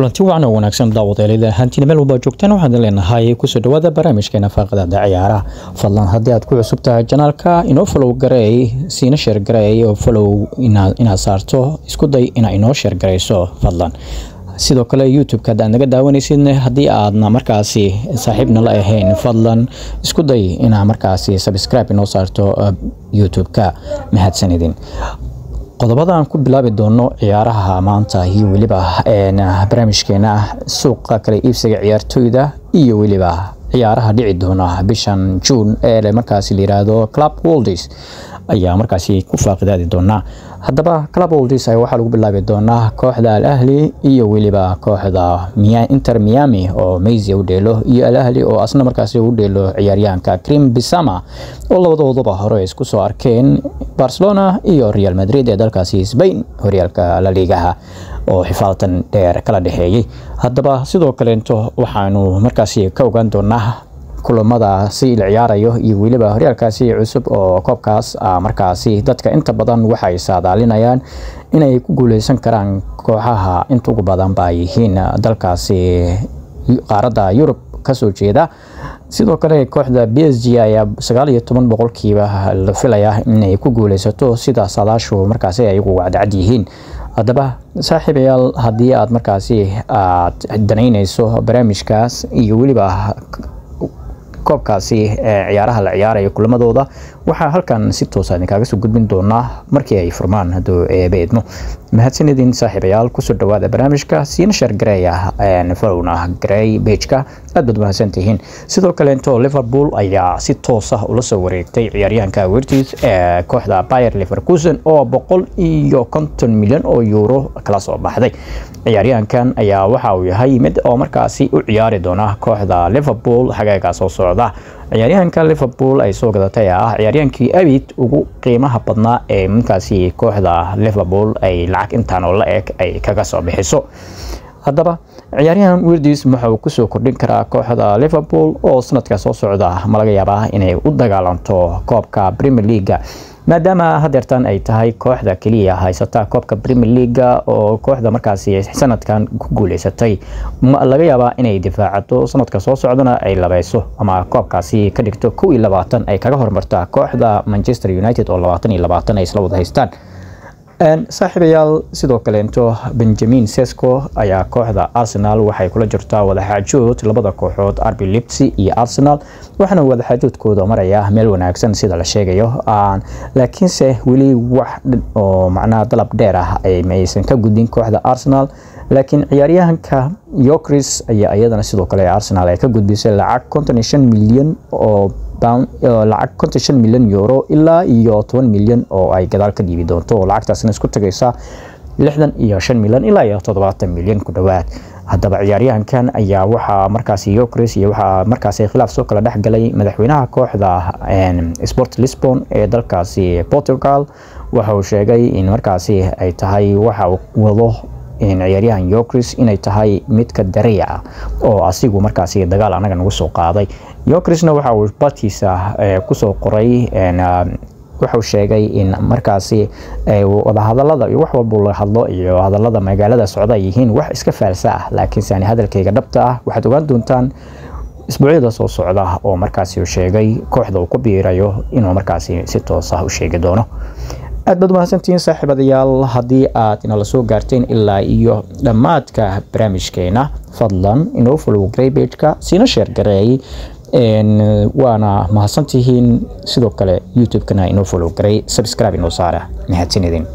kulanti wacan oo wanaagsan daawadeelida hantina meel walba joogtaan waxaan leenahay ku soo dhawaada barnaamijkeena faaqada ciyaaraha fadlan haddii aad ku cusub tahay channelka inoo follow gareey siina share gareey oo follow inaad saarto isku day inaad inoo share gareyso fadlan sidoo kale YouTube-ka aad naga daawanaysid haddii aadna markaasi saaxiibna la ahayn fadlan isku day inaad markaasi subscribe inoo saarto YouTube-ka mahadsanidin qodobadan ku bilaabi doono ciyaaraha maanta iyo waliba barnaamijkeena suuqa kale iibsiga ciyaartoyda iyo waliba ciyaaraha dhici doona bishan June ee markaasi la yiraahdo Club Worlds ayaa markaasi ku faaqidaadi doona haddaba Club Worlds ay waxa lagu bilaabi doona kooxda Al Ahly iyo waliba kooxda Inter Miami oo Messi u dheelo iyo Al Ahly oo asna markaasi u dheelo ciyaaryahanka Karim Benzema oo labadooduba hore isku soo arkeen Barcelona iyo Real Madrid ee dalkaasi Spain horyaalka La Liga oo xifaaltan dheer kala dhaxeeyay haddaba sidoo kale waxaanu markaasi ka ogaan doonaa kulamada si la ciyaarayo iyo waliba horyaalkaasi cusub oo koobkaas markaasi dadka inta badan waxay saadaalinayaan inay ku guuleysan karaan kooxaha inta ugu badan baa yihiin dalkaasi qaaradda Yurub ka soo jeeda sidoo kale kooxda PSG ayaa 19% la filayaa inay ku guuleysato sida saadaashu markaasi ay ugu wacdacad yihiin haddaba saaxiibayaal haddii aad markaasi aad danaynayso barnaamijkaas iyo waliba koobkaasi ciyaaraha la ciyaarayo kulamadooda waxa halkan si toos ah kaga soo gudbin doona markii ay furmaan hadoo eebeedmo mahadsanidin saaxiibayaal ku soo dhawaada barnaamijka siina share gareeya followna gareey page-ka aad baad mahadsantihiin sidoo kale Liverpool ayaa si toos ah ula soo wareegtay ciyaaryahanka Wirtz ee kooxda Bayer Leverkusen oo 150 milyan oo euro kala soo baxday ciyaaryahankan ayaa waxa uu yahay mid oo markaasi u ciyaari doona kooxda Liverpool xagaaga soo socda ciyaaryahanka Liverpool ay soo gadatay ciyaaryahankii abid ugu qiimaha badnaa ee markaasi kooxda Liverpool ay lacag intaan oo la eg ay kaga soo bixiso haddaba ciyaaryahan Wirtz wuxuu ku soo kordhin karaa kooxda Liverpool oo sanadka soo socda ma laga yaabaa inay u dagaalanto koobka Premier League maadaama hadeertan ay tahay kooxda kaliya haysata koobka Premier League oo kooxda markaasi sanadkan ku guuleysatay ma laga yaabaa inay difaacato sanadka soo socdana ay labayso ama koobkaasi ka dhigto 22 ay kaga hormartaa kooxda Manchester United oo 22 ay isla wada haystaan saaxiibayaal sidoo kale Benjamin Sesko ayaa kooxda Arsenal waxay kula jirtaa wada xaajood labada kooxood RB Leipzig iyo Arsenal waxaana wada xaajoodkooda maraya meel wanaagsan sida la sheegayo laakiinse wali wax oo macna dalab dheer ah ay maysan ka gudbin kooxda Arsenal laakiin ciyaaryahanka Gyökeres ayaa iyadana sidoo kale Arsenal ay ka gudbisay lacag 55 milyan oo lacag 55 milyan euro ilaa iyo 10 milyan oo ay gadaal ka dhiibi doonto lacagtaasna isku tagaysa 65 milyan ilaa iyo 70 milyan ku dhawaad haddaba ciyaaryahankan ayaa waxa markaasi Gyökeres iyo waxa markaasi khilaaf soo kala dhaxgalay madaxweynaha kooxda Sport Lisbon ee dalkaasi Portugal waxa uu sheegay in markaasi ay tahay waxa uu wado ciyaaryahan Gyökeres inay tahay mid ka dareeya oo asigu markaasi dagaal anaga nagu soo qaaday Gyökeresna waxa uu bartiisa ku soo qoray waxa uu sheegay in markaasi wada hadalada iyo wax walba la hadlo iyo hadalada magaalada socda yihiin wax iska falsa ah laakiin saani hadalkayga dhabta ah waxaad ogaan doontaan isbuucyada soo socda oo markaasi uu sheegay kooxda uu ku biirayo inuu markaasi si toos ah u sheegi doono aad baad mahadsantiin saaxiibayaal haddii aad inala soo gaarteen ilaa iyo dhamaadka barnaamijkeena fadlan inoo follow gareey page-ka siina share gareey waana mahadsantihiin sidoo kale YouTube-kana inoo follow gareey subscribe inoo saara mahadsanidin